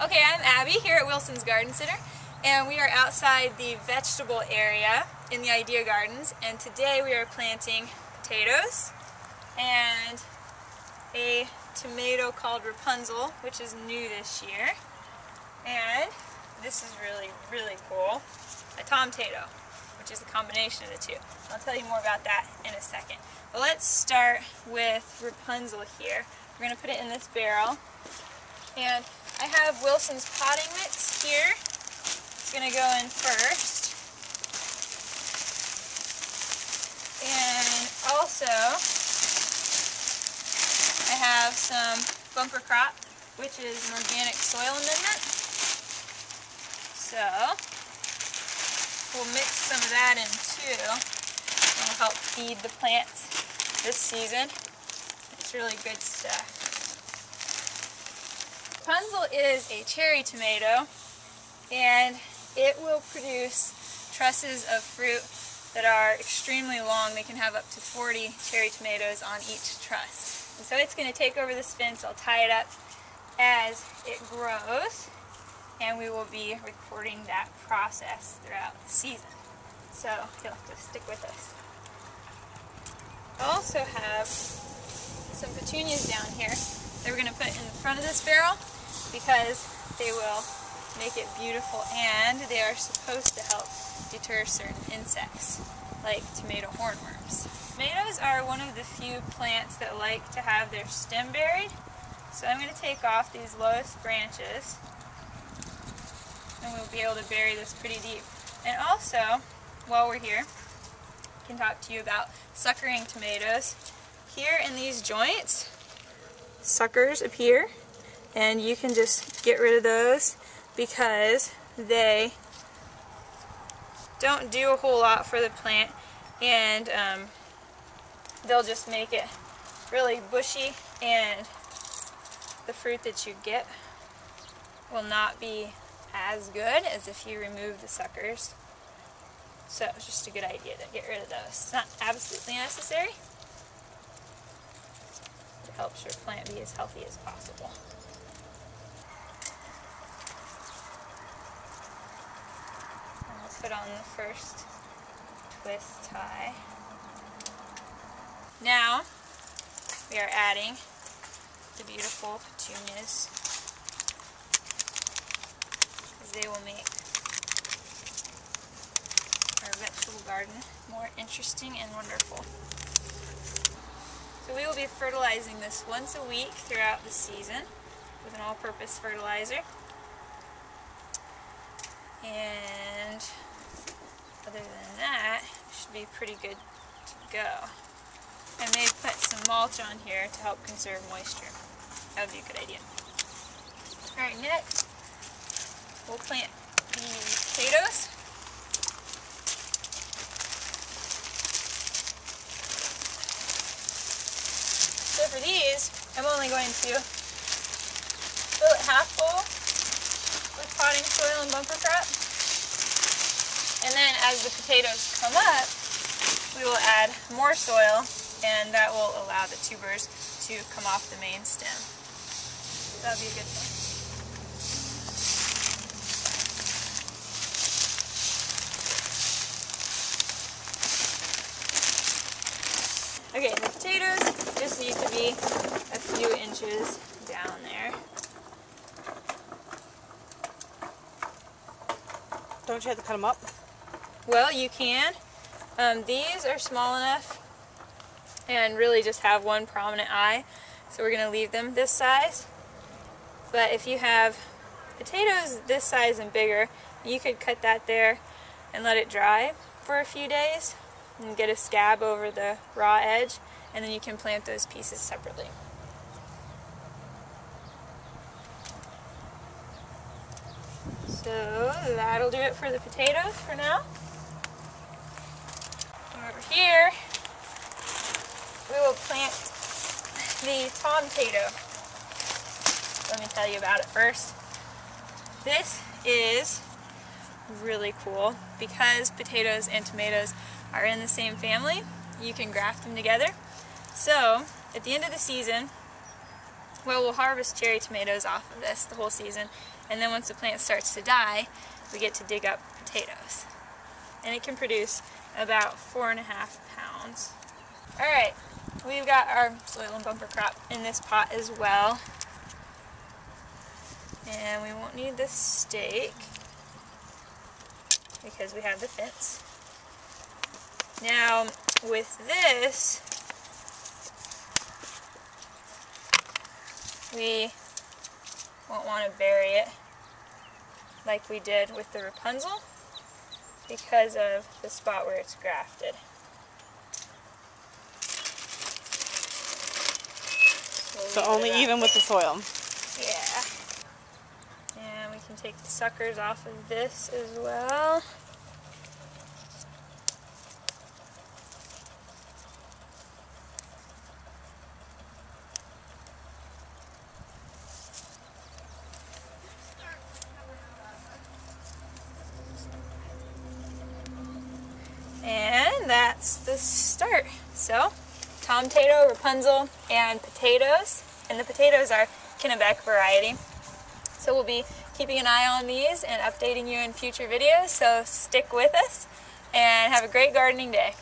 Okay, I'm Abby here at Wilson's Garden Center, and we are outside the vegetable area in the Idea Gardens, and today we are planting potatoes and a tomato called Rapunzel, which is new this year, and this is really cool, a Tomtato, which is a combination of the two. I'll tell you more about that in a second. But let's start with Rapunzel here. We're going to put it in this barrel, and I have Wilson's potting mix here. It's going to go in first. And also, I have some bumper crop, which is an organic soil amendment. So, we'll mix some of that in too. It'll help feed the plants this season. It's really good stuff. Rapunzel is a cherry tomato, and it will produce trusses of fruit that are extremely long. They can have up to 40 cherry tomatoes on each truss. And so it's going to take over this fence. I'll tie it up as it grows, and we will be recording that process throughout the season. So you'll have to stick with us. I also have some petunias down here that we're going to put in the front of this barrel because they will make it beautiful, and they are supposed to help deter certain insects like tomato hornworms. Tomatoes are one of the few plants that like to have their stem buried, so I'm going to take off these lowest branches and we'll be able to bury this pretty deep. And also, while we're here, I can talk to you about suckering tomatoes. Here in these joints, suckers appear, and you can just get rid of those because they don't do a whole lot for the plant, and they'll just make it really bushy, and the fruit that you get will not be as good as if you remove the suckers. So it's just a good idea to get rid of those. It's not absolutely necessary. It helps your plant be as healthy as possible. And let's put on the first twist tie. Now we are adding the beautiful petunias, because they will make our vegetable garden more interesting and wonderful. So we will be fertilizing this once a week throughout the season with an all-purpose fertilizer. And other than that, it should be pretty good to go. I may put some mulch on here to help conserve moisture. That would be a good idea. Alright, next we'll plant the potatoes. So for these, I'm only going to fill it half full with potting soil and bumper crop. And then as the potatoes come up, we will add more soil, and that will allow the tubers to come off the main stem. That'll be a good thing. Okay, the potatoes just need to be a few inches down there. Don't you have to cut them up? Well, you can. These are small enough and really just have one prominent eye, so we're going to leave them this size. But if you have potatoes this size and bigger, you could cut that there and let it dry for a few days and get a scab over the raw edge, and then you can plant those pieces separately. So that'll do it for the potatoes for now. Over here, we will plant the Tomtato. Let me tell you about it first. This is really cool because potatoes and tomatoes are in the same family. You can graft them together. So at the end of the season, well, we'll harvest cherry tomatoes off of this the whole season, And then once the plant starts to die, we get to dig up potatoes. And it can produce about 4.5 pounds. Alright, we've got our soil and bumper crop in this pot as well. And we won't need the stake because we have the fence. Now, with this, we won't want to bury it like we did with the Rapunzel because of the spot where it's grafted. So only even with the soil. Yeah. And we can take the suckers off of this as well. And that's the start. So, Tomtato, Rapunzel, and potatoes. And the potatoes are Kennebec variety. So we'll be keeping an eye on these and updating you in future videos. So stick with us and have a great gardening day.